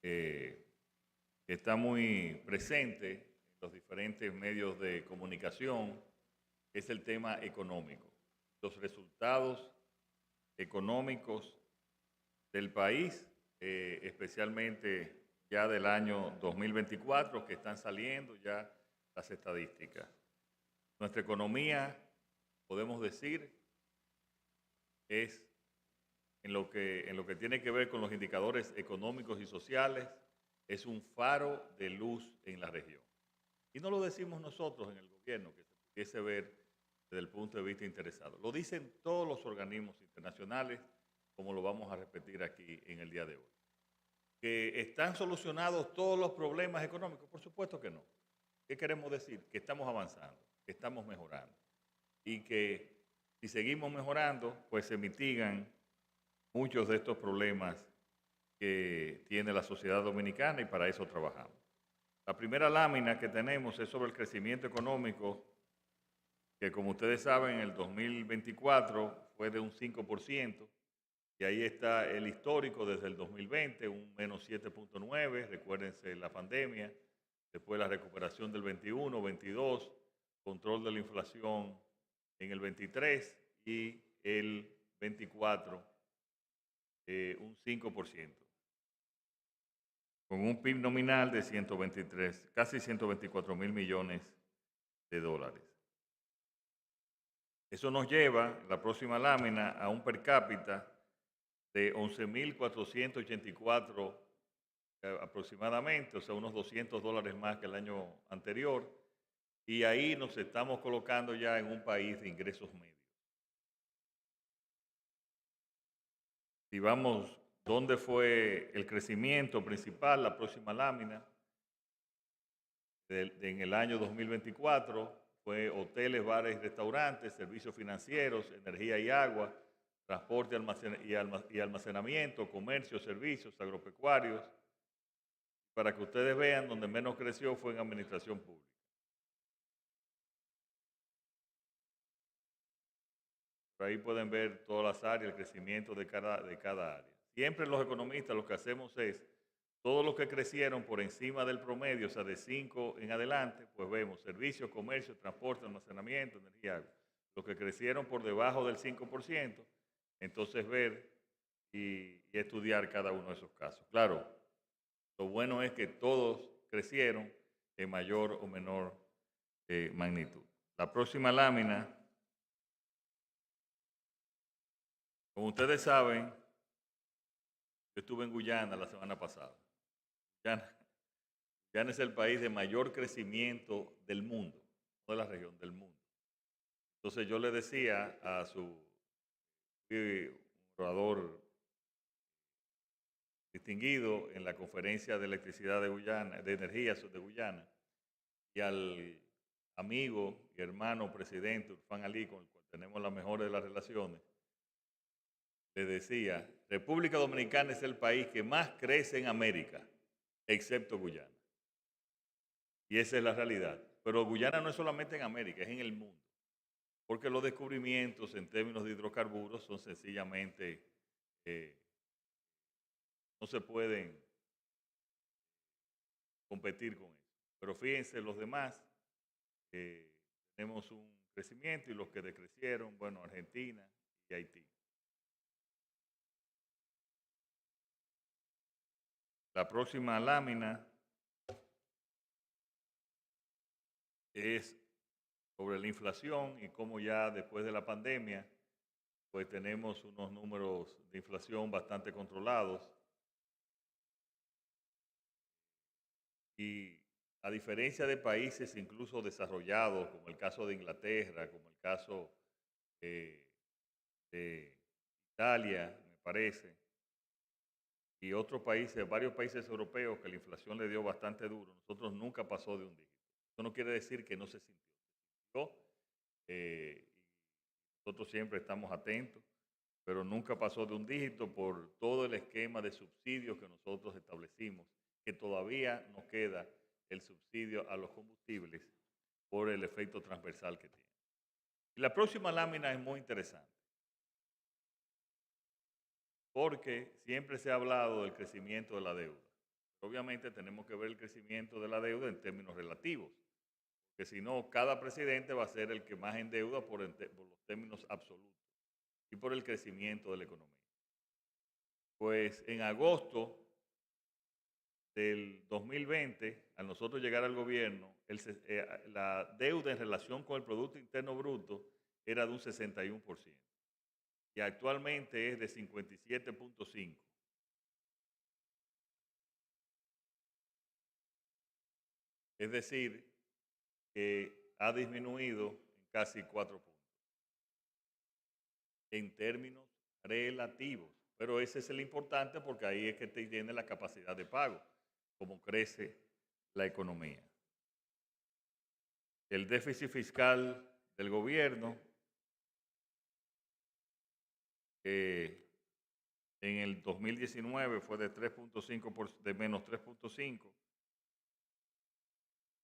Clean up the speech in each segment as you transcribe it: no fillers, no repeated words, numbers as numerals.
que está muy presente en los diferentes medios de comunicación, es el tema económico. Los resultados económicos del país, especialmente ya del año 2024, que están saliendo ya las estadísticas. Nuestra economía, podemos decir, es en lo que tiene que ver con los indicadores económicos y sociales, es un faro de luz en la región. Y no lo decimos nosotros en el gobierno, que se pudiese ver desde el punto de vista interesado. Lo dicen todos los organismos internacionales, como lo vamos a repetir aquí en el día de hoy. ¿Que están solucionados todos los problemas económicos? Por supuesto que no. ¿Qué queremos decir? Que estamos avanzando, que estamos mejorando. Y que si seguimos mejorando, pues se mitigan muchos de estos problemas que tiene la sociedad dominicana y para eso trabajamos. La primera lámina que tenemos es sobre el crecimiento económico, que como ustedes saben, en el 2024 fue de un 5%, y ahí está el histórico desde el 2020, un menos 7.9, recuérdense la pandemia, después la recuperación del 21, 22, control de la inflación en el 23 y el 24, un 5%, con un PIB nominal de 123, casi 124 mil millones de dólares. Eso nos lleva, la próxima lámina, a un per cápita de 11.484 aproximadamente, o sea, unos $200 más que el año anterior, y ahí nos estamos colocando ya en un país de ingresos medios. Si vamos, ¿dónde fue el crecimiento principal? La próxima lámina, en el año 2024, fue hoteles, bares y restaurantes, servicios financieros, energía y agua, transporte y almacenamiento, comercio, servicios, agropecuarios. Para que ustedes vean, donde menos creció fue en administración pública. Por ahí pueden ver todas las áreas, el crecimiento de cada área. Siempre los economistas lo que hacemos es, todos los que crecieron por encima del promedio, o sea, de 5 en adelante, pues vemos servicios, comercio, transporte, almacenamiento, energía, agua. Los que crecieron por debajo del 5%, entonces ver y estudiar cada uno de esos casos. Claro, lo bueno es que todos crecieron en mayor o menor magnitud. La próxima lámina, como ustedes saben, yo estuve en Guyana la semana pasada. Guyana es el país de mayor crecimiento del mundo, no de la región, del mundo. Entonces yo le decía a su orador distinguido en la conferencia de electricidad de Guyana, de energía de Guyana, y al amigo y hermano presidente Urfán Ali, con el cual tenemos las mejores de las relaciones, le decía, República Dominicana es el país que más crece en América, excepto Guyana. Y esa es la realidad. Pero Guyana no es solamente en América, es en el mundo. Porque los descubrimientos en términos de hidrocarburos son sencillamente, no se pueden competir con eso. Pero fíjense, los demás, tenemos un crecimiento y los que decrecieron, bueno, Argentina y Haití. La próxima lámina es sobre la inflación y cómo ya después de la pandemia, pues tenemos unos números de inflación bastante controlados. Y a diferencia de países incluso desarrollados, como el caso de Inglaterra, como el caso de Italia, me parece, y otros países, varios países europeos que la inflación le dio bastante duro, nosotros nunca pasó de un dígito. Eso no quiere decir que no se sintió. Se sintió, y nosotros siempre estamos atentos, pero nunca pasó de un dígito por todo el esquema de subsidios que nosotros establecimos, que todavía nos queda el subsidio a los combustibles por el efecto transversal que tiene. Y la próxima lámina es muy interesante, porque siempre se ha hablado del crecimiento de la deuda. Obviamente tenemos que ver el crecimiento de la deuda en términos relativos, porque si no, cada presidente va a ser el que más endeuda por los términos absolutos y por el crecimiento de la economía. Pues en agosto del 2020, al nosotros llegar al gobierno, la deuda en relación con el Producto Interno Bruto era de un 61% y actualmente es de 57.5%. Es decir, que ha disminuido en casi 4 puntos en términos relativos. Pero ese es el importante porque ahí es que te tiene la capacidad de pago, como crece la economía. El déficit fiscal del gobierno, en el 2019 fue de 3.5 de menos 3.5.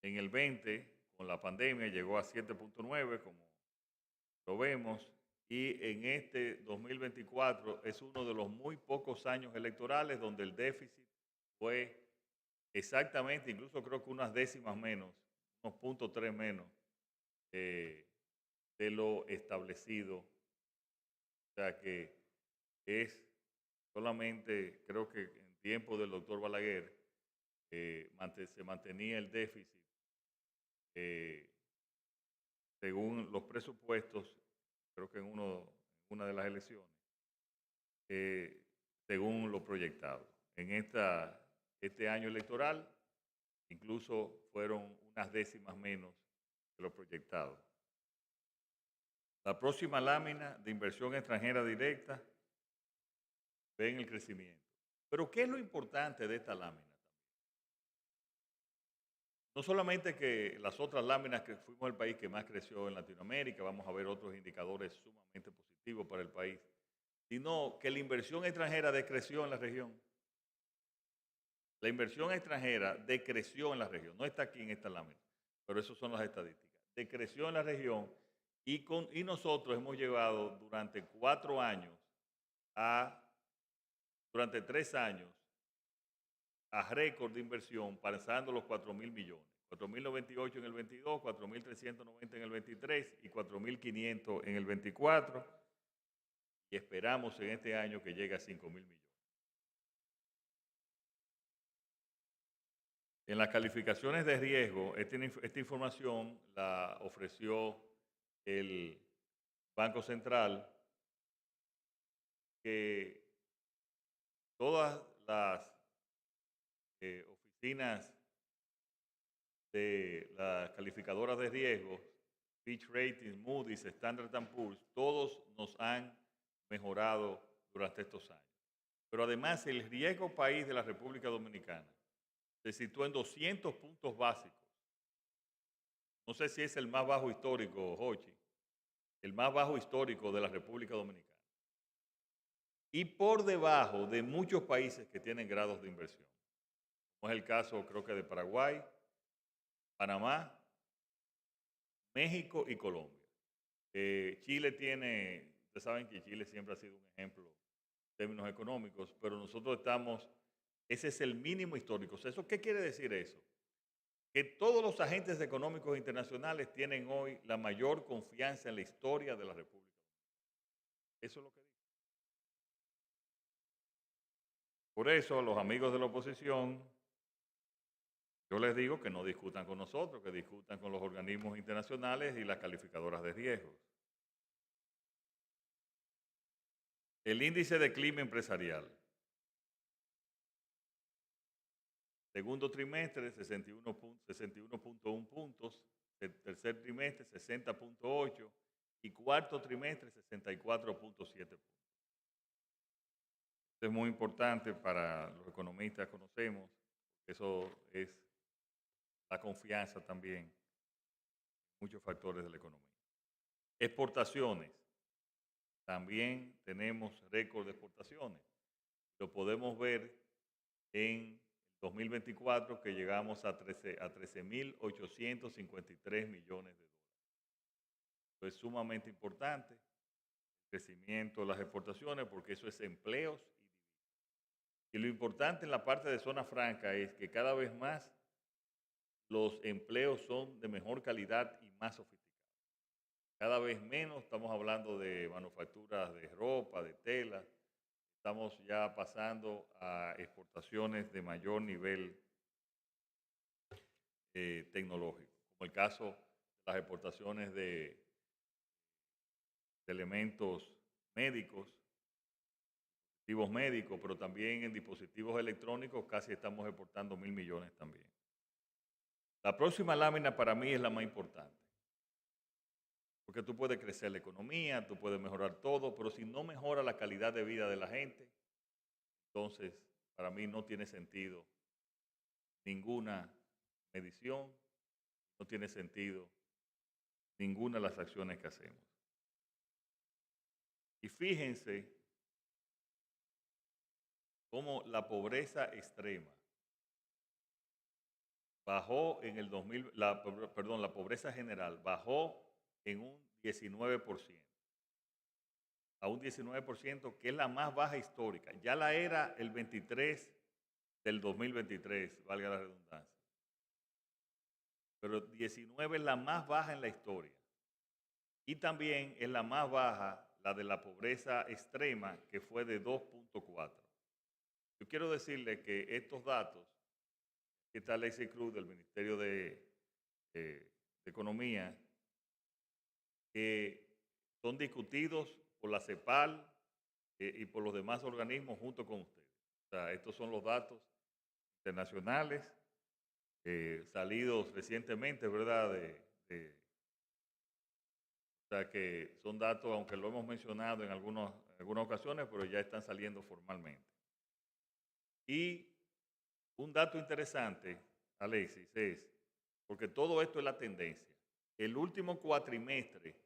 En el 20, con la pandemia, llegó a 7.9, como lo vemos. Y en este 2024 es uno de los muy pocos años electorales donde el déficit fue exactamente, incluso creo que unas décimas menos, unos 0.3 menos de lo establecido. O sea que es solamente, creo que en tiempo del doctor Balaguer, se mantenía el déficit según los presupuestos, creo que en una de las elecciones, según lo proyectado. En este año electoral, incluso fueron unas décimas menos de lo proyectado. La próxima lámina de inversión extranjera directa ven el crecimiento. Pero ¿qué es lo importante de esta lámina? No solamente que las otras láminas, que fuimos el país que más creció en Latinoamérica, vamos a ver otros indicadores sumamente positivos para el país, sino que la inversión extranjera decreció en la región. La inversión extranjera decreció en la región, no está aquí en esta lámina, pero esas son las estadísticas. Decreció en la región y nosotros hemos llevado durante 4 años durante 3 años a récord de inversión, pasando los 4.000 millones. 4.098 en el 22, 4.390 en el 23 y 4.500 en el 24. Y esperamos en este año que llegue a 5.000 millones. En las calificaciones de riesgo, esta información la ofreció el Banco Central, que todas las oficinas de las calificadoras de riesgo, Fitch Ratings, Moody's, Standard & Poor's, todos nos han mejorado durante estos años. Pero además el riesgo país de la República Dominicana se sitúa en 200 puntos básicos. No sé si es el más bajo histórico, Jochi, el más bajo histórico de la República Dominicana. Y por debajo de muchos países que tienen grados de inversión. Como es el caso, creo que de Paraguay, Panamá, México y Colombia. Chile tiene, ustedes saben que Chile siempre ha sido un ejemplo en términos económicos, pero nosotros estamos, ese es el mínimo histórico. ¿Eso qué quiere decir eso? Que todos los agentes económicos internacionales tienen hoy la mayor confianza en la historia de la República. Eso es lo que dice. Por eso, los amigos de la oposición, yo les digo que no discutan con nosotros, que discutan con los organismos internacionales y las calificadoras de riesgos. El índice de clima empresarial. Segundo trimestre, 61.1 puntos. El tercer trimestre, 60.8. Y cuarto trimestre, 64.7 puntos. Esto es muy importante para los economistas, conocemos. Eso es la confianza también en muchos factores de la economía. Exportaciones. También tenemos récord de exportaciones. Lo podemos ver en 2024, que llegamos a 13.853 millones de dólares. Esto es sumamente importante, el crecimiento de las exportaciones, porque eso es empleos y divisas. Y lo importante en la parte de zona franca es que cada vez más los empleos son de mejor calidad y más sofisticados. Cada vez menos estamos hablando de manufacturas de ropa, de tela. Estamos ya pasando a exportaciones de mayor nivel tecnológico, como el caso de las exportaciones de elementos médicos, dispositivos médicos, pero también en dispositivos electrónicos casi estamos exportando 1.000 millones también. La próxima lámina para mí es la más importante, porque tú puedes crecer la economía, tú puedes mejorar todo, pero si no mejora la calidad de vida de la gente, entonces para mí no tiene sentido ninguna medición, no tiene sentido ninguna de las acciones que hacemos. Y fíjense cómo la pobreza extrema bajó en el 2000, la pobreza general bajó en un 19%, a un 19%, que es la más baja histórica. Ya la era el 23 del 2023, valga la redundancia. Pero 19 es la más baja en la historia. Y también es la más baja la de la pobreza extrema, que fue de 2.4. Yo quiero decirle que estos datos, aquí está Alexis Cruz del Ministerio de Economía, que son discutidos por la CEPAL y por los demás organismos junto con ustedes. O sea, estos son los datos internacionales salidos recientemente, ¿verdad? O sea, que son datos, aunque lo hemos mencionado en algunas ocasiones, pero ya están saliendo formalmente. Y un dato interesante, Alexis, es, porque todo esto es la tendencia, el último cuatrimestre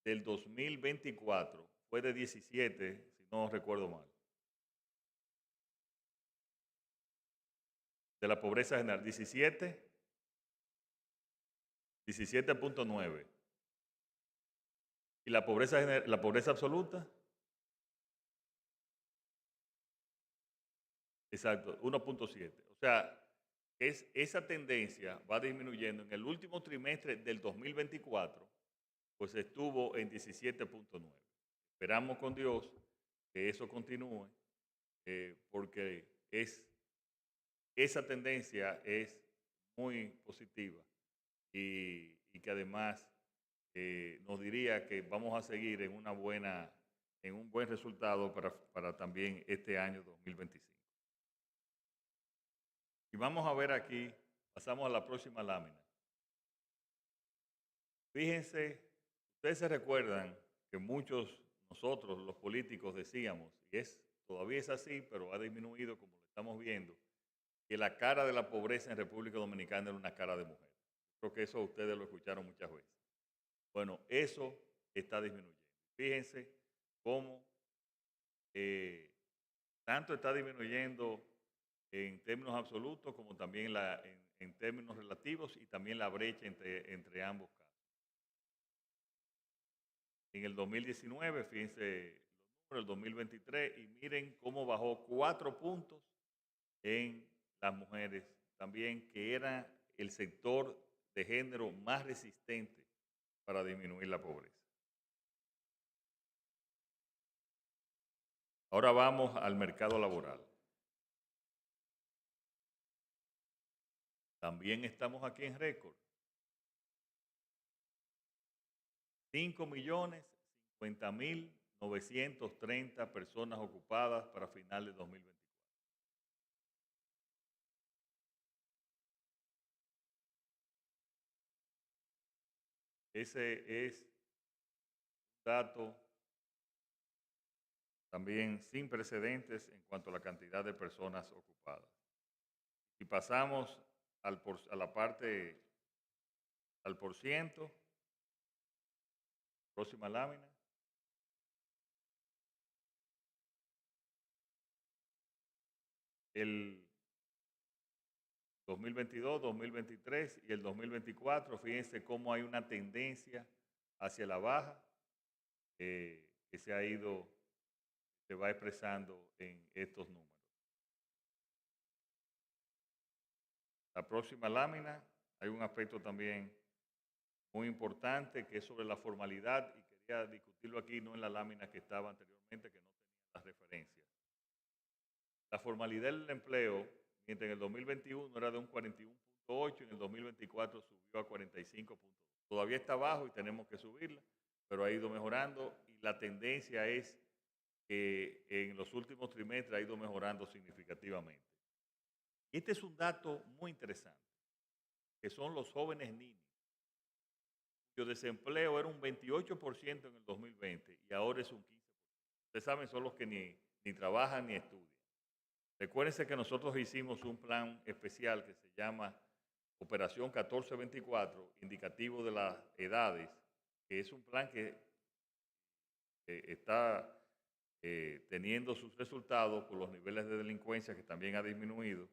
del 2024 fue de 17, si no recuerdo mal, de la pobreza general, 17.9. Y la pobreza absoluta, exacto, 1.7. O sea, esa tendencia va disminuyendo. En el último trimestre del 2024, pues estuvo en 17.9. Esperamos con Dios que eso continúe, porque esa tendencia es muy positiva y que además nos diría que vamos a seguir en un buen resultado para también este año 2025. Y vamos a ver aquí, pasamos a la próxima lámina. Fíjense, ustedes se recuerdan que muchos nosotros, los políticos, decíamos, y todavía es así, pero ha disminuido como lo estamos viendo, que la cara de la pobreza en República Dominicana era una cara de mujer. Creo que eso ustedes lo escucharon muchas veces. Bueno, eso está disminuyendo. Fíjense cómo tanto está disminuyendo en términos absolutos como también en términos relativos y también la brecha entre ambos casos. En el 2019, fíjense los números, el 2023, y miren cómo bajó 4 puntos en las mujeres, también que era el sector de género más resistente para disminuir la pobreza. Ahora vamos al mercado laboral. También estamos aquí en récord. 5.050.930 personas ocupadas para final de 2024. Ese es un dato también sin precedentes en cuanto a la cantidad de personas ocupadas. Si pasamos al porciento, próxima lámina. El 2022, 2023 y el 2024, fíjense cómo hay una tendencia hacia la baja que se va expresando en estos números. la próxima lámina hay un aspecto también muy importante que es sobre la formalidad y quería discutirlo aquí, no en la lámina que estaba anteriormente, que no tenía las referencias. La formalidad del empleo, mientras en el 2021 era de un 41.8, en el 2024 subió a 45.2. Todavía está bajo y tenemos que subirla, pero ha ido mejorando y la tendencia es que en los últimos trimestres ha ido mejorando significativamente. Este es un dato muy interesante, que son los jóvenes niños, cuyo desempleo era un 28% en el 2020 y ahora es un 15%. Ustedes saben, son los que ni trabajan ni estudian. Recuérdense que nosotros hicimos un plan especial que se llama Operación 1424, indicativo de las edades, que es un plan que está teniendo sus resultados por los niveles de delincuencia que también ha disminuido.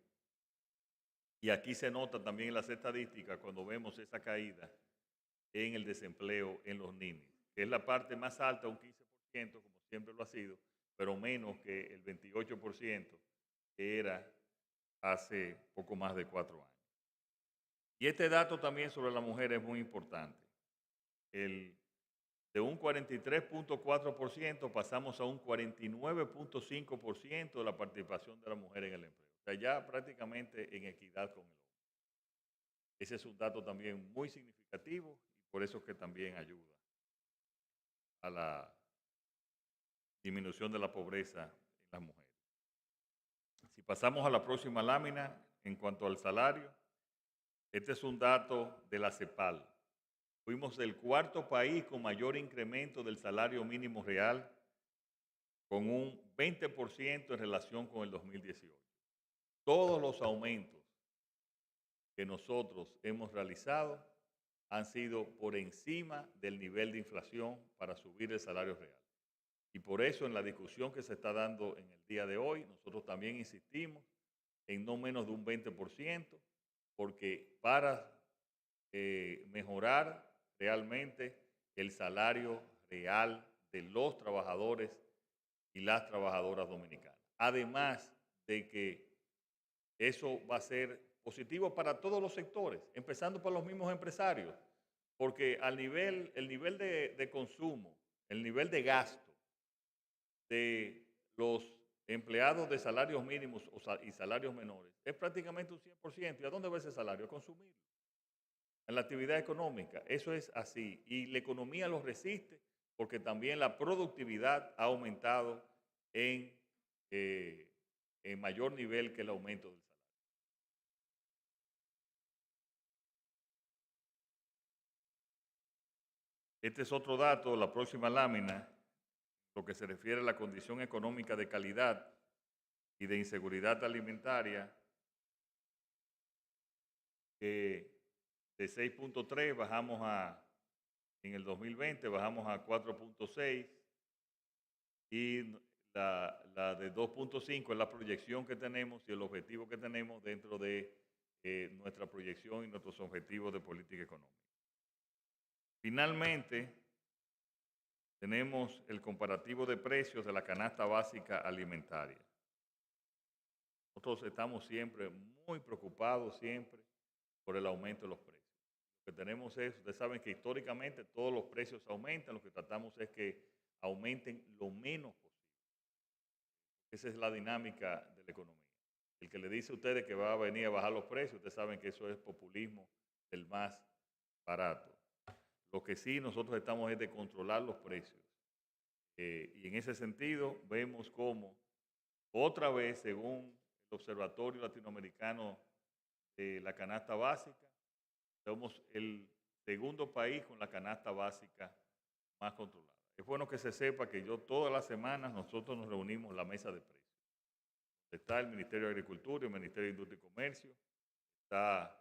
Y aquí se nota también en las estadísticas cuando vemos esa caída en el desempleo en los niños, que es la parte más alta, un 15%, como siempre lo ha sido, pero menos que el 28% que era hace poco más de 4 años. Y este dato también sobre la mujer es muy importante. De un 43.4% pasamos a un 49.5% de la participación de la mujer en el empleo. O sea, ya prácticamente en equidad con el hombre. Ese es un dato también muy significativo y por eso es que también ayuda a la disminución de la pobreza en las mujeres. Si pasamos a la próxima lámina, en cuanto al salario, este es un dato de la CEPAL. Fuimos el cuarto país con mayor incremento del salario mínimo real, con un 20% en relación con el 2018. Todos los aumentos que nosotros hemos realizado han sido por encima del nivel de inflación para subir el salario real. Y por eso en la discusión que se está dando en el día de hoy, nosotros también insistimos en no menos de un 20%, porque para mejorar realmente el salario real de los trabajadores y las trabajadoras dominicanas. Además de que eso va a ser positivo para todos los sectores, empezando por los mismos empresarios, porque el nivel de consumo, el nivel de gasto de los empleados de salarios mínimos y salarios menores es prácticamente un 100%. ¿Y a dónde va ese salario? A consumirlo. En la actividad económica, eso es así. Y la economía lo resiste porque también la productividad ha aumentado en mayor nivel que el aumento del salario. Este es otro dato, la próxima lámina, lo que se refiere a la condición económica de calidad y de inseguridad alimentaria, que de 6.3 bajamos en el 2020 bajamos a 4.6 y la de 2.5 es la proyección que tenemos y el objetivo que tenemos dentro de nuestra proyección y nuestros objetivos de política económica. Finalmente, tenemos el comparativo de precios de la canasta básica alimentaria. Nosotros estamos siempre muy preocupados por el aumento de los precios. Lo que tenemos es, ustedes saben que históricamente todos los precios aumentan, lo que tratamos es que aumenten lo menos posible. Esa es la dinámica de la economía. El que le dice a ustedes que va a venir a bajar los precios, ustedes saben que eso es populismo del más barato. Lo que sí nosotros estamos es de controlar los precios. Y en ese sentido vemos cómo otra vez, según el Observatorio Latinoamericano de la Canasta Básica, somos el segundo país con la canasta básica más controlada. Es bueno que se sepa que todas las semanas nosotros nos reunimos en la mesa de precios. Está el Ministerio de Agricultura, el Ministerio de Industria y Comercio, está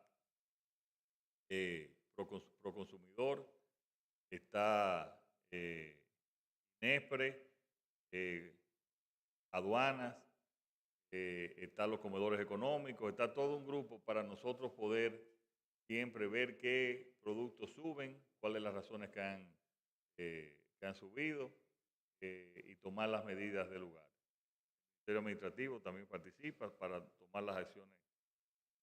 Proconsumidor, está INESPRE, aduanas, están los comedores económicos, está todo un grupo para nosotros poder siempre ver qué productos suben, cuáles son las razones que han subido y tomar las medidas del lugar. El Ministerio Administrativo también participa para tomar las acciones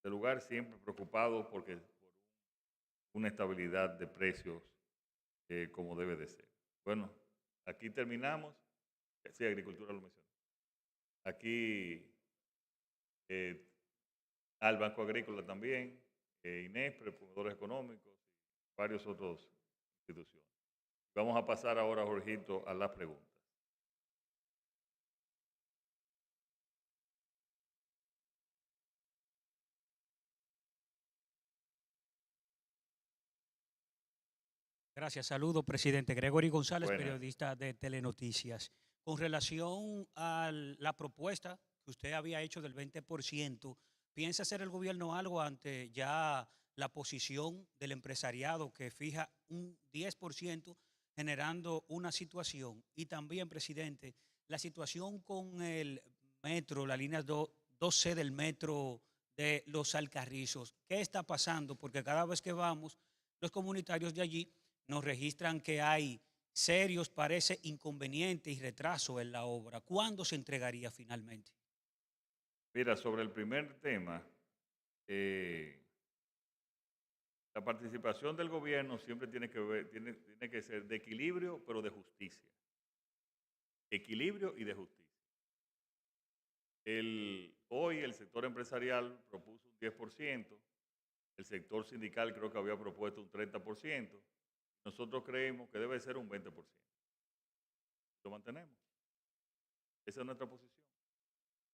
del lugar, siempre preocupado por una estabilidad de precios como debe de ser. Bueno, aquí terminamos. Sí, agricultura lo mencioné. Aquí al Banco Agrícola también, INESPRE, promotores económicos y varios otros instituciones. Vamos a pasar ahora, Jorgito, a las preguntas. Gracias. Saludo, presidente. Gregory González, Buenas. periodista de Telenoticias. Con relación a la propuesta que usted había hecho del 20%, ¿piensa hacer el gobierno algo ante ya la posición del empresariado que fija un 10%, generando una situación? Y también, presidente, la situación con el metro, la línea 2C del metro de Los Alcarrizos. ¿Qué está pasando? Porque cada vez que vamos, los comunitarios de allí nos registran que hay serios, parece, inconvenientes y retraso en la obra. ¿Cuándo se entregaría finalmente? Mira, sobre el primer tema, eh, la participación del gobierno siempre tiene que ser de equilibrio, pero de justicia. Equilibrio y de justicia. Hoy el sector empresarial propuso un 10%, el sector sindical creo que había propuesto un 30%, nosotros creemos que debe ser un 20%. Lo mantenemos. Esa es nuestra posición,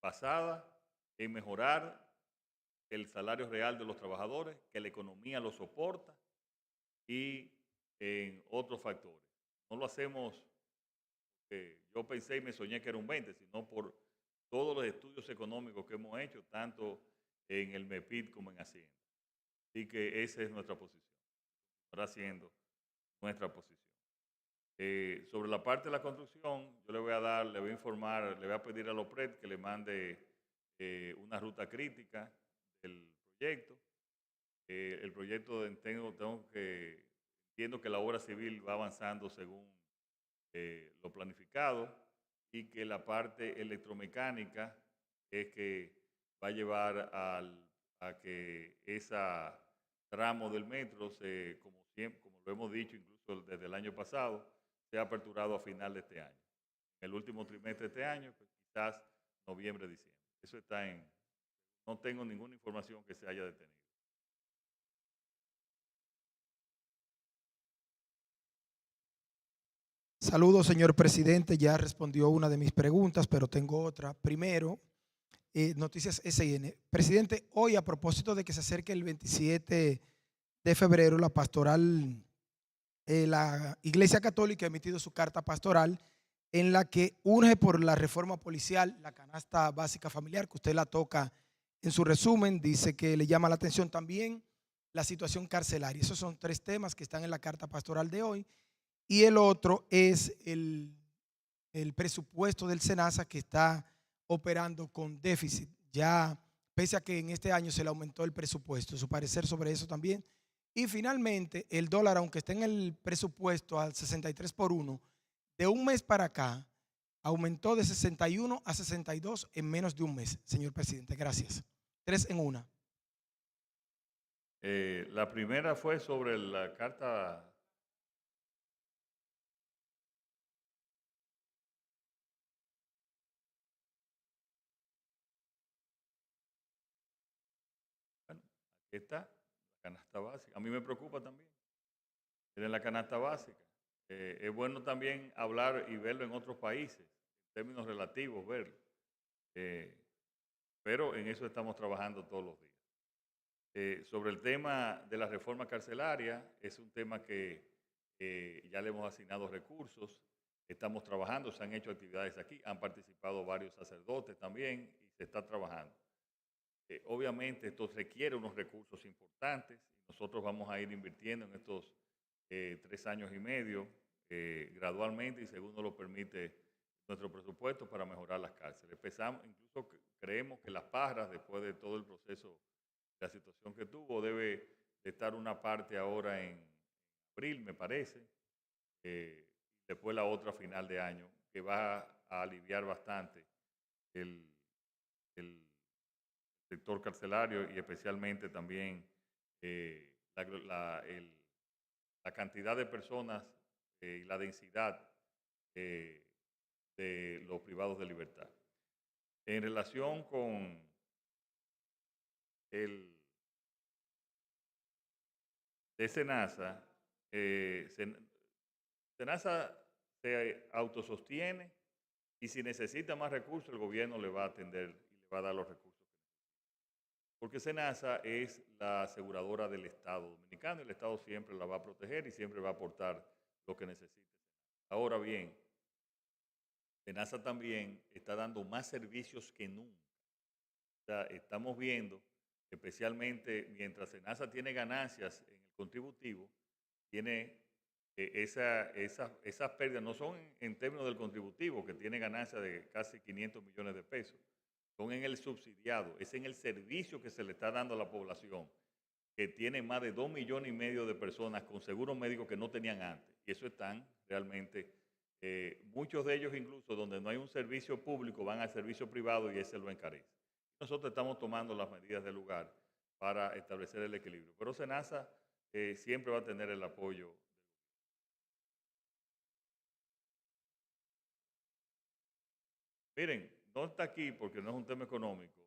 basada en mejorar el salario real de los trabajadores, que la economía lo soporta y en otros factores. No lo hacemos porque yo pensé y me soñé que era un 20, sino por todos los estudios económicos que hemos hecho, tanto en el MEPID como en Hacienda. Así que esa es nuestra posición, estará siendo nuestra posición. Sobre la parte de la construcción, yo le voy a informar, le voy a pedir a Lopred que le mande una ruta crítica del proyecto. El proyecto entiendo que la obra civil va avanzando según lo planificado y que la parte electromecánica es que va a llevar a que ese tramo del metro, como lo hemos dicho incluso desde el año pasado, sea aperturado a final de este año. En el último trimestre de este año, pues quizás noviembre, diciembre. Eso está no tengo ninguna información que se haya detenido. Saludos, señor presidente. Ya respondió una de mis preguntas, pero tengo otra. Primero, Noticias SN. Presidente, hoy a propósito de que se acerque el 27 de febrero, la pastoral, la Iglesia Católica ha emitido su carta pastoral en la que urge por la reforma policial, la canasta básica familiar, que usted la toca en su resumen, dice que le llama la atención también la situación carcelaria. Esos son tres temas que están en la carta pastoral de hoy. Y el otro es el presupuesto del SENASA, que está operando con déficit, ya pese a que en este año se le aumentó el presupuesto. Su parecer sobre eso también. Y finalmente, el dólar, aunque esté en el presupuesto al 63 por 1, de un mes para acá aumentó de 61 a 62 en menos de un mes, señor presidente. Gracias. 3 en 1. La primera fue sobre la carta. Bueno, aquí está, la canasta básica. A mí me preocupa también. En la canasta básica. Es bueno también hablar y verlo en otros países, en términos relativos, verlo. Pero en eso estamos trabajando todos los días. Sobre el tema de la reforma carcelaria, es un tema que ya le hemos asignado recursos, estamos trabajando, se han hecho actividades aquí, han participado varios sacerdotes también y se está trabajando. Obviamente esto requiere unos recursos importantes y nosotros vamos a ir invirtiendo en estos 3 años y medio gradualmente y según nos lo permite nuestro presupuesto para mejorar las cárceles. Incluso creemos que Las Parras, después de todo el proceso, la situación que tuvo, debe de estar una parte ahora en abril, me parece, después la otra a final de año, que va a aliviar bastante el sector carcelario y especialmente también la cantidad de personas y la densidad de los privados de libertad. En relación con el de SENASA, SENASA se autosostiene y si necesita más recursos, el gobierno le va a atender y le va a dar los recursos. Porque SENASA es la aseguradora del Estado dominicano y el Estado siempre la va a proteger y siempre va a aportar lo que necesite. Ahora bien, SENASA también está dando más servicios que nunca. O sea, estamos viendo, especialmente mientras SENASA tiene ganancias en el contributivo, tiene esas pérdidas, no son en términos del contributivo, que tiene ganancias de casi 500 millones de pesos, son en el subsidiado, es en el servicio que se le está dando a la población, que tiene más de 2,5 millones de personas con seguros médicos que no tenían antes. Y eso están realmente, muchos de ellos incluso donde no hay un servicio público van al servicio privado y ese lo encarece. Nosotros estamos tomando las medidas del lugar para establecer el equilibrio. Pero SENASA siempre va a tener el apoyo. Miren, no está aquí porque no es un tema económico.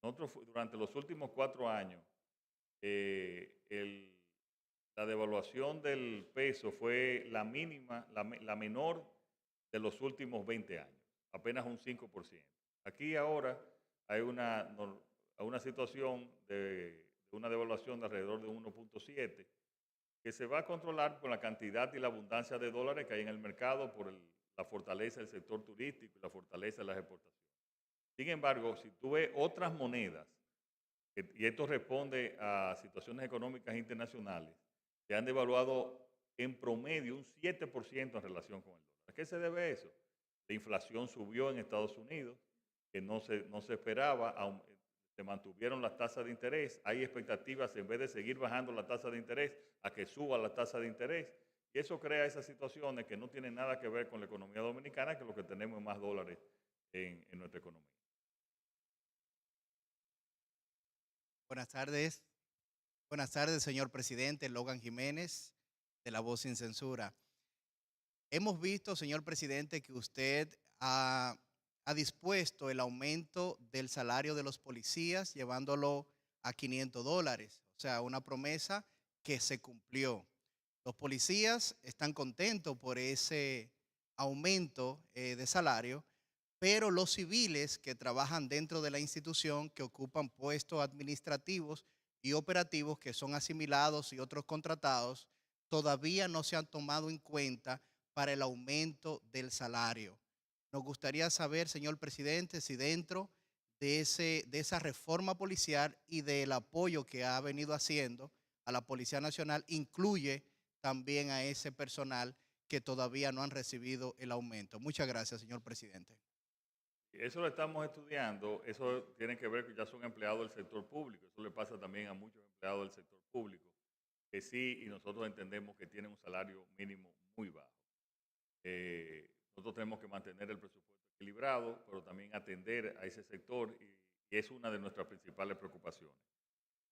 Nosotros durante los últimos 4 años, la devaluación del peso fue la mínima, la menor de los últimos 20 años, apenas un 5%. Aquí ahora hay una situación de una devaluación de alrededor de 1.7, que se va a controlar por la cantidad y la abundancia de dólares que hay en el mercado, por la fortaleza del sector turístico y la fortaleza de las exportaciones. Sin embargo, si tú ves otras monedas, y esto responde a situaciones económicas internacionales, se han devaluado en promedio un 7% en relación con el dólar. ¿A qué se debe eso? La inflación subió en Estados Unidos, que no se esperaba, se mantuvieron las tasas de interés, hay expectativas en vez de seguir bajando la tasa de interés a que suba la tasa de interés, y eso crea esas situaciones que no tienen nada que ver con la economía dominicana, que lo que tenemos es más dólares en nuestra economía. Buenas tardes. Buenas tardes, señor presidente. Logan Jiménez, de La Voz Sin Censura. Hemos visto, señor presidente, que usted ha dispuesto el aumento del salario de los policías, llevándolo a $500. O sea, una promesa que se cumplió. Los policías están contentos por ese aumento de salario, pero los civiles que trabajan dentro de la institución, que ocupan puestos administrativos y operativos que son asimilados y otros contratados, todavía no se han tomado en cuenta para el aumento del salario. Nos gustaría saber, señor presidente, si dentro de esa reforma policial y del apoyo que ha venido haciendo a la Policía Nacional, incluye también a ese personal que todavía no han recibido el aumento. Muchas gracias, señor presidente. Eso lo estamos estudiando, eso tiene que ver que ya son empleados del sector público, eso le pasa también a muchos empleados del sector público, que sí, y nosotros entendemos que tienen un salario mínimo muy bajo. Nosotros tenemos que mantener el presupuesto equilibrado, pero también atender a ese sector y es una de nuestras principales preocupaciones.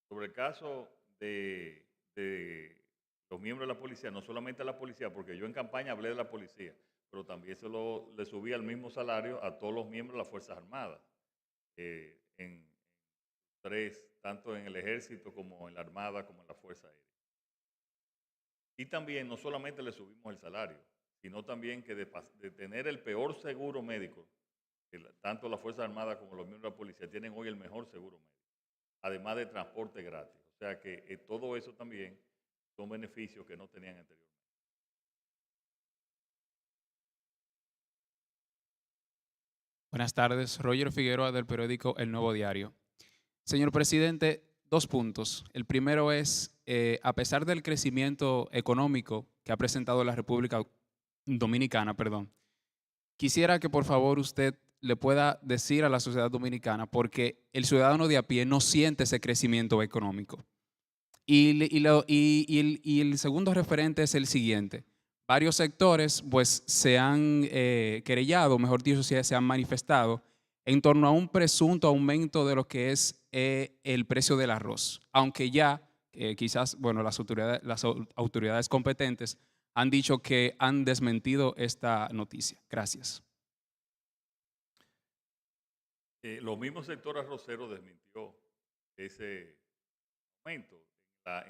Sobre el caso de los miembros de la policía, no solamente a la policía, porque yo en campaña hablé de la policía, pero también le subía el mismo salario a todos los miembros de las Fuerzas Armadas, tanto en el Ejército como en la Armada como en la Fuerza Aérea. Y también no solamente le subimos el salario, sino también que de tener el peor seguro médico, que tanto la Fuerza Armada como los miembros de la policía tienen hoy el mejor seguro médico, además de transporte gratis. O sea que todo eso también son beneficios que no tenían anteriormente. Buenas tardes, Roger Figueroa del periódico El Nuevo Diario. Señor presidente, 2 puntos. El primero es, a pesar del crecimiento económico que ha presentado la República Dominicana, quisiera que por favor usted le pueda decir a la sociedad dominicana, porque el ciudadano de a pie no siente ese crecimiento económico. Y el segundo referente es el siguiente. Varios sectores pues se han querellado, mejor dicho, se han manifestado en torno a un presunto aumento de lo que es el precio del arroz, aunque ya quizás, bueno, las autoridades competentes han dicho que han desmentido esta noticia. Gracias. Los mismos sectores arroceros desmintió ese aumento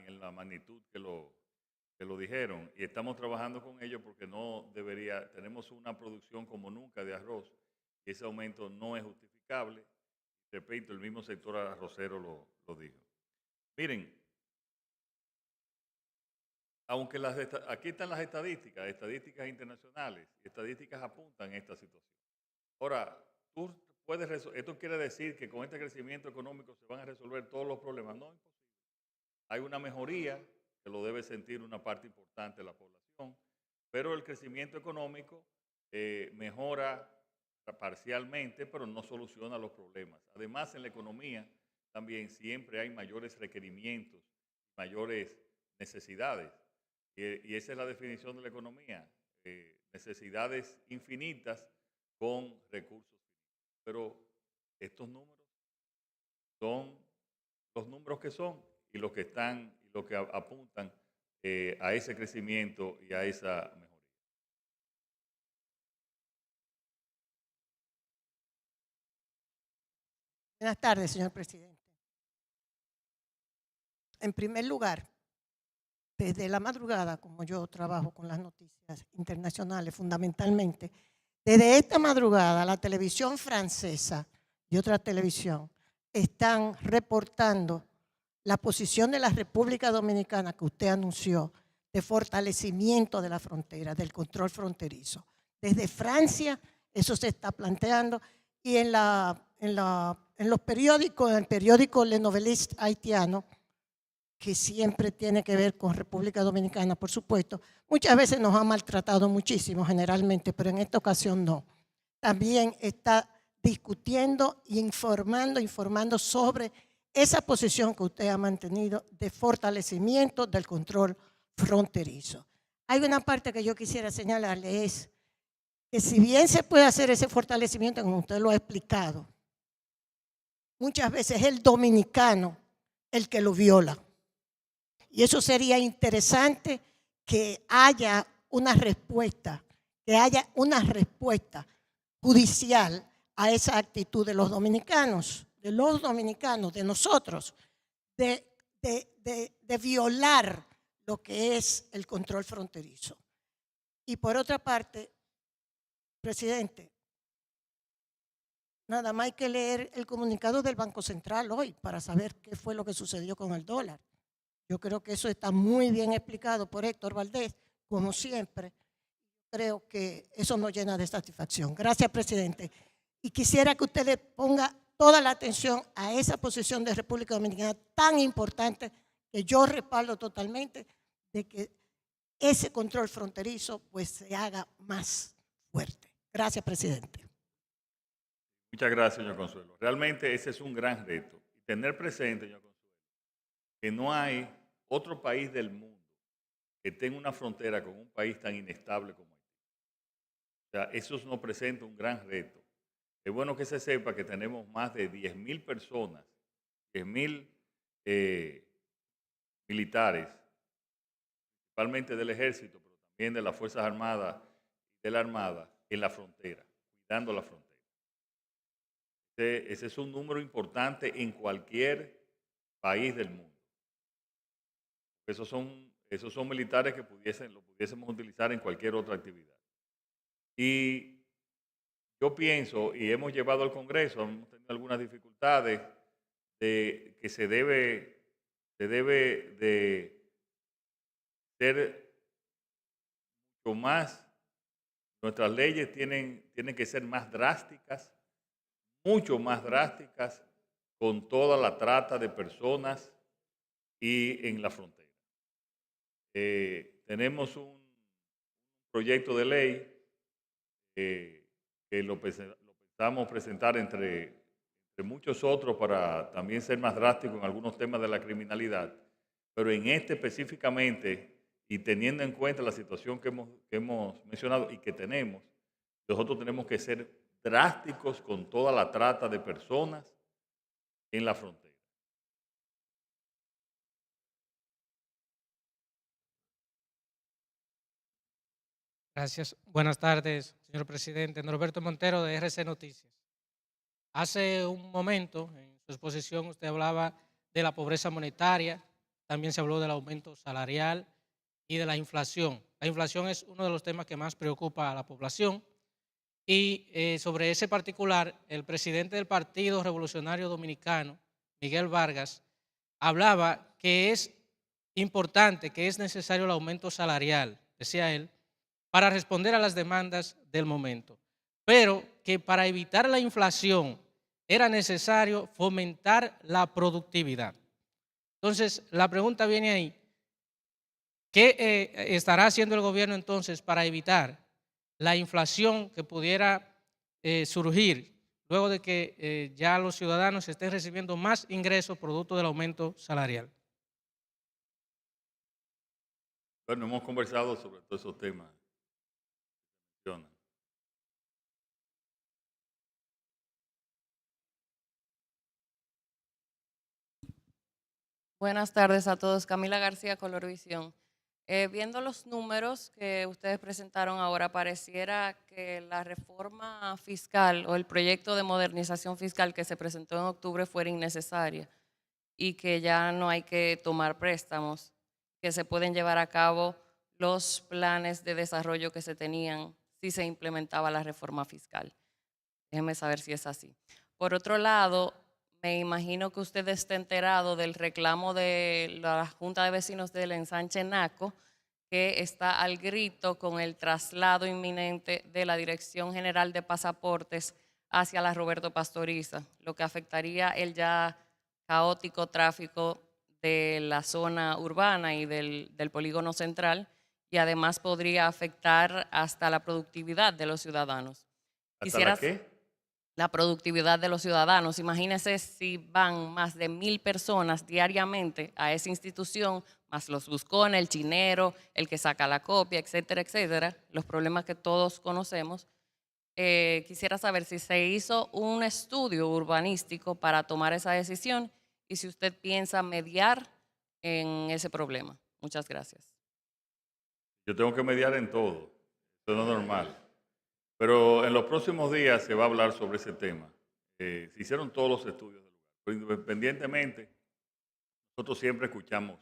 en la magnitud que lo dijeron, y estamos trabajando con ellos porque tenemos una producción como nunca de arroz y ese aumento no es justificable. Repito, el mismo sector arrocero lo dijo. Miren, aunque aquí están las estadísticas internacionales, estadísticas apuntan a esta situación. Ahora, esto quiere decir que con este crecimiento económico se van a resolver todos los problemas. No, imposible. Hay una mejoría que lo debe sentir una parte importante de la población, pero el crecimiento económico mejora parcialmente, pero no soluciona los problemas. Además, en la economía también siempre hay mayores requerimientos, mayores necesidades. Y esa es la definición de la economía, necesidades infinitas con recursos finitos. Pero estos números son los números que son y los que están y los que apuntan a ese crecimiento y a esa mejoría. Buenas tardes, señor presidente. En primer lugar, desde la madrugada, como yo trabajo con las noticias internacionales fundamentalmente, desde esta madrugada la televisión francesa y otra televisión están reportando la posición de la República Dominicana que usted anunció de fortalecimiento de la frontera, del control fronterizo. Desde Francia eso se está planteando y en los periódicos, en el periódico Le Noveliste haitiano, que siempre tiene que ver con República Dominicana, por supuesto, muchas veces nos ha maltratado muchísimo generalmente, pero en esta ocasión no. También está discutiendo e informando sobre esa posición que usted ha mantenido de fortalecimiento del control fronterizo. Hay una parte que yo quisiera señalarle, es que si bien se puede hacer ese fortalecimiento, como usted lo ha explicado, muchas veces es el dominicano el que lo viola. Y eso sería interesante que haya una respuesta judicial a esa actitud de los dominicanos, de nosotros, de violar lo que es el control fronterizo. Y por otra parte, presidente, nada más hay que leer el comunicado del Banco Central hoy para saber qué fue lo que sucedió con el dólar. Yo creo que eso está muy bien explicado por Héctor Valdés, como siempre. Creo que eso nos llena de satisfacción. Gracias, presidente. Y quisiera que usted le ponga toda la atención a esa posición de República Dominicana tan importante que yo respaldo totalmente, de que ese control fronterizo pues se haga más fuerte. Gracias, presidente. Muchas gracias, señor Consuelo. Realmente ese es un gran reto. Tener presente, señor Consuelo, que no hay otro país del mundo que tenga una frontera con un país tan inestable como Haití. O sea, eso nos presenta un gran reto. Es bueno que se sepa que tenemos más de 10.000 personas, 10.000 militares, principalmente del ejército, pero también de las Fuerzas Armadas y de la Armada, en la frontera, cuidando la frontera. Ese es un número importante en cualquier país del mundo. Esos son militares que lo pudiésemos utilizar en cualquier otra actividad. Y yo pienso, y hemos llevado al Congreso, hemos tenido algunas dificultades, de que se debe de ser mucho más, nuestras leyes tienen que ser más drásticas, mucho más drásticas, con toda la trata de personas y en la frontera. Tenemos un proyecto de ley que lo pensamos presentar entre muchos otros para también ser más drástico en algunos temas de la criminalidad, pero en este específicamente y teniendo en cuenta la situación que hemos mencionado y que tenemos, nosotros tenemos que ser drásticos con toda la trata de personas en la frontera. Gracias. Buenas tardes, señor presidente. Norberto Montero, de RC Noticias. Hace un momento, en su exposición, usted hablaba de la pobreza monetaria, también se habló del aumento salarial y de la inflación. La inflación es uno de los temas que más preocupa a la población. Y sobre ese particular, el presidente del Partido Revolucionario Dominicano, Miguel Vargas, hablaba que es importante, que es necesario el aumento salarial, decía él, para responder a las demandas del momento, pero que para evitar la inflación era necesario fomentar la productividad. Entonces, la pregunta viene ahí, ¿qué estará haciendo el gobierno entonces para evitar la inflación que pudiera surgir luego de que ya los ciudadanos estén recibiendo más ingresos producto del aumento salarial? Bueno, hemos conversado sobre todos esos temas. Buenas tardes a todos. Camila García, Colorvisión. Viendo los números que ustedes presentaron ahora, pareciera que la reforma fiscal o el proyecto de modernización fiscal que se presentó en octubre fuera innecesaria y que ya no hay que tomar préstamos, que se pueden llevar a cabo los planes de desarrollo que se tenían si se implementaba la reforma fiscal. Déjenme saber si es así. Por otro lado, me imagino que usted está enterado del reclamo de la Junta de Vecinos del Ensanche Naco, que está al grito con el traslado inminente de la Dirección General de Pasaportes hacia la Roberto Pastoriza, lo que afectaría el ya caótico tráfico de la zona urbana y del polígono central, y además podría afectar hasta la productividad de los ciudadanos. ¿Hasta la qué? La productividad de los ciudadanos. Imagínense si van más de 1,000 personas diariamente a esa institución, más los buscones, el chinero, el que saca la copia, etcétera, etcétera, los problemas que todos conocemos. Quisiera saber si se hizo un estudio urbanístico para tomar esa decisión y si usted piensa mediar en ese problema. Muchas gracias. Yo tengo que mediar en todo, eso no es normal. Pero en los próximos días se va a hablar sobre ese tema. Se hicieron todos los estudios del lugar. Pero independientemente, nosotros siempre escuchamos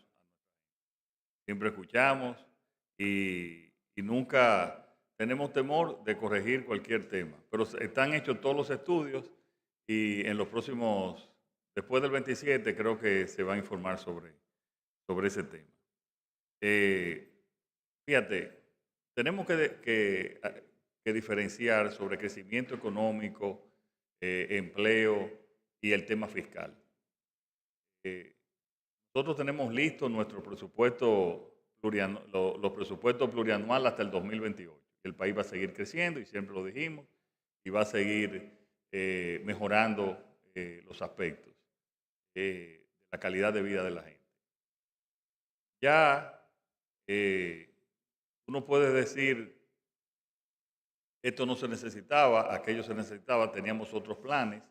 y nunca tenemos temor de corregir cualquier tema. Pero están hechos todos los estudios y en los próximos, después del 27, creo que se va a informar sobre ese tema. Fíjate, tenemos que diferenciar sobre crecimiento económico, empleo y el tema fiscal. Nosotros tenemos listo nuestro presupuesto los presupuestos plurianuales hasta el 2028. El país va a seguir creciendo, y siempre lo dijimos, y va a seguir mejorando los aspectos de la calidad de vida de la gente. Ya uno puede decir, esto no se necesitaba, aquello se necesitaba, teníamos otros planes.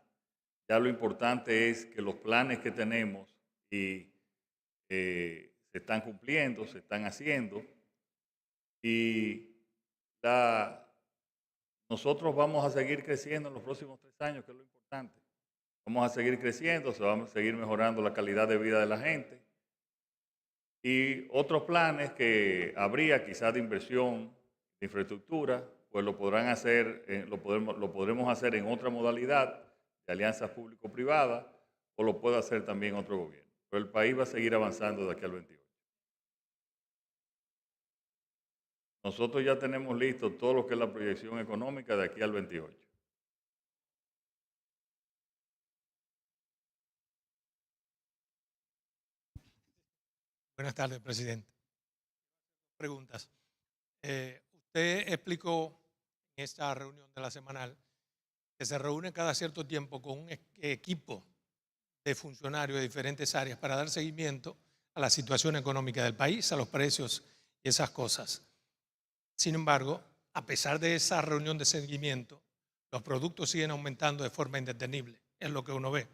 Ya lo importante es que los planes que tenemos se están cumpliendo, se están haciendo. Y nosotros vamos a seguir creciendo en los próximos 3 años, que es lo importante. Vamos a seguir creciendo, se va a seguir mejorando la calidad de vida de la gente. Y otros planes que habría quizás de inversión, de infraestructura, pues lo podrán hacer, lo podremos hacer en otra modalidad de alianzas público-privadas, o lo puede hacer también otro gobierno. Pero el país va a seguir avanzando de aquí al 28. Nosotros ya tenemos listo todo lo que es la proyección económica de aquí al 28. Buenas tardes, presidente. Preguntas. Usted explicó en esta reunión de la semanal que se reúne cada cierto tiempo con un equipo de funcionarios de diferentes áreas para dar seguimiento a la situación económica del país, a los precios y esas cosas. Sin embargo, a pesar de esa reunión de seguimiento, los productos siguen aumentando de forma indetenible, es lo que uno ve.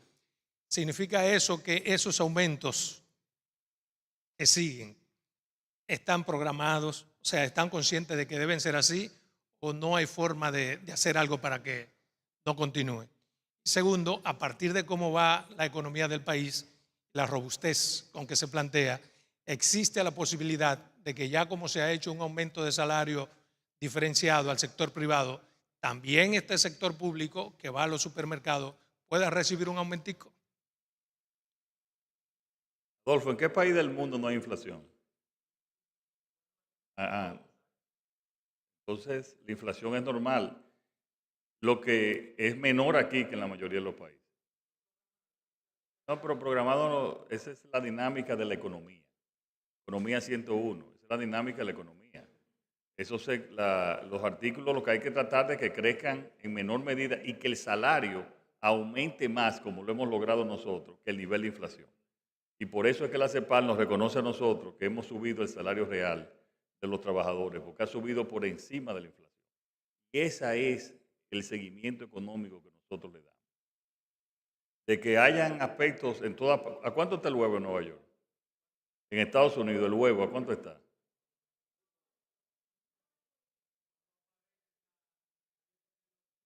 ¿Significa eso que esos aumentos que siguen están programados, o sea, están conscientes de que deben ser así, o no hay forma de hacer algo para que no continúe? Segundo, a partir de cómo va la economía del país, la robustez con que se plantea, existe la posibilidad de que ya como se ha hecho un aumento de salario diferenciado al sector privado, también este sector público que va a los supermercados pueda recibir un aumentico. Adolfo, ¿en qué país del mundo no hay inflación? Entonces, la inflación es normal. Lo que es menor aquí que en la mayoría de los países. No, pero programado no, esa es la dinámica de la economía. Economía 101, esa es la dinámica de la economía. Los artículos, lo que hay que tratar de que crezcan en menor medida y que el salario aumente más, como lo hemos logrado nosotros, que el nivel de inflación. Y por eso es que la CEPAL nos reconoce a nosotros que hemos subido el salario real de los trabajadores, porque ha subido por encima de la inflación. Y ese es el seguimiento económico que nosotros le damos. De que hayan aspectos en toda... ¿A cuánto está el huevo en Nueva York? En Estados Unidos, el huevo, ¿a cuánto está?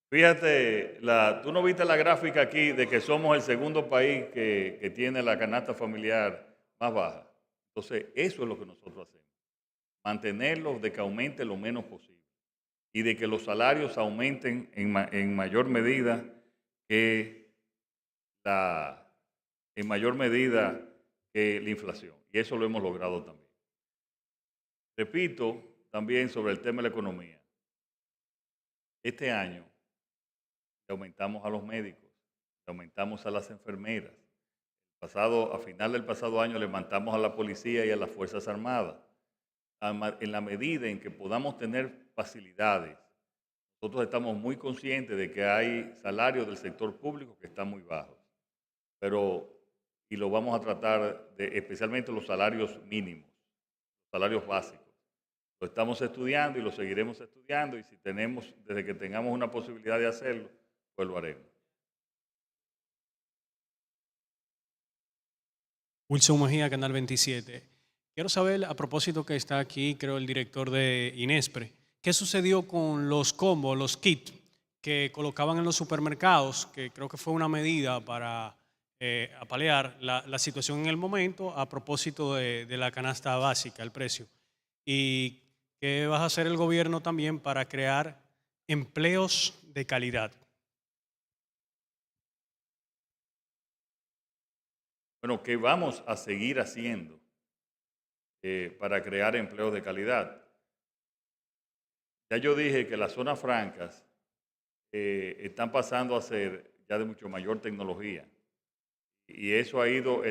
Fíjate, tú no viste la gráfica aquí de que somos el segundo país que tiene la canasta familiar más baja. Entonces, eso es lo que nosotros hacemos. Mantenerlos de que aumente lo menos posible y de que los salarios aumenten en mayor medida que la inflación. Y eso lo hemos logrado también. Repito también sobre el tema de la economía. Este año le aumentamos a los médicos, le aumentamos a las enfermeras. A final del pasado año le aumentamos a la policía y a las Fuerzas Armadas. En la medida en que podamos tener facilidades, nosotros estamos muy conscientes de que hay salarios del sector público que están muy bajos, y lo vamos a tratar especialmente los salarios mínimos, los salarios básicos. Lo estamos estudiando y lo seguiremos estudiando, y desde que tengamos una posibilidad de hacerlo, pues lo haremos. Wilson Mejía, Canal 27. Quiero saber, a propósito que está aquí, creo, el director de Inespre, ¿qué sucedió con los combos, los kits que colocaban en los supermercados? Que creo que fue una medida para apalear la situación en el momento a propósito de la canasta básica, el precio. ¿Y qué va a hacer el gobierno también para crear empleos de calidad? Bueno, ¿qué vamos a seguir haciendo para crear empleos de calidad? Ya yo dije que las zonas francas están pasando a ser ya de mucho mayor tecnología. Y eso ha ido...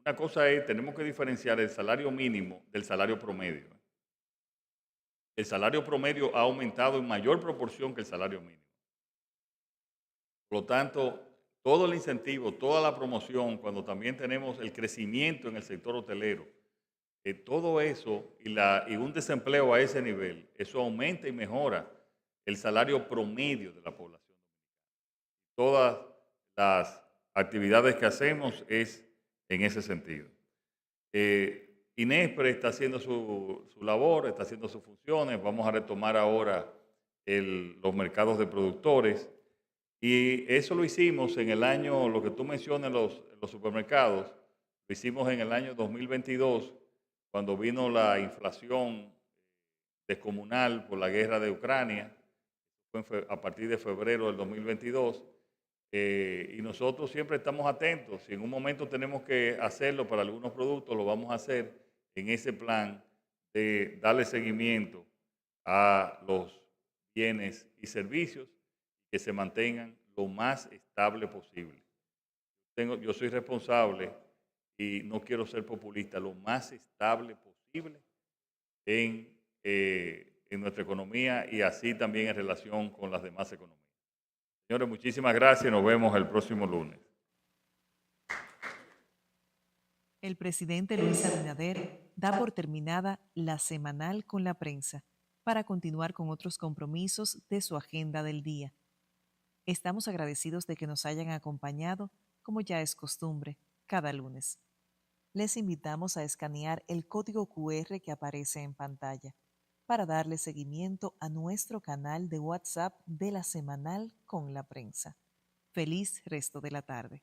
Una cosa es, tenemos que diferenciar el salario mínimo del salario promedio. El salario promedio ha aumentado en mayor proporción que el salario mínimo. Por lo tanto, todo el incentivo, toda la promoción, cuando también tenemos el crecimiento en el sector hotelero, todo eso y un desempleo a ese nivel, eso aumenta y mejora el salario promedio de la población dominicana. Todas las actividades que hacemos es en ese sentido. Inespre está haciendo su labor, está haciendo sus funciones. Vamos a retomar ahora los mercados de productores. Y eso lo hicimos en el año, lo que tú mencionas, los supermercados, lo hicimos en el año 2022, cuando vino la inflación descomunal por la guerra de Ucrania, fue a partir de febrero del 2022. Y nosotros siempre estamos atentos. Si en un momento tenemos que hacerlo para algunos productos, lo vamos a hacer en ese plan de darle seguimiento a los bienes y servicios que se mantengan lo más estable posible. Yo soy responsable y no quiero ser populista, lo más estable posible en nuestra economía y así también en relación con las demás economías. Señores, muchísimas gracias y nos vemos el próximo lunes. El presidente Luis Abinader da por terminada la semanal con la prensa para continuar con otros compromisos de su agenda del día. Estamos agradecidos de que nos hayan acompañado, como ya es costumbre, cada lunes. Les invitamos a escanear el código QR que aparece en pantalla para darle seguimiento a nuestro canal de WhatsApp de la Semanal con la Prensa. Feliz resto de la tarde.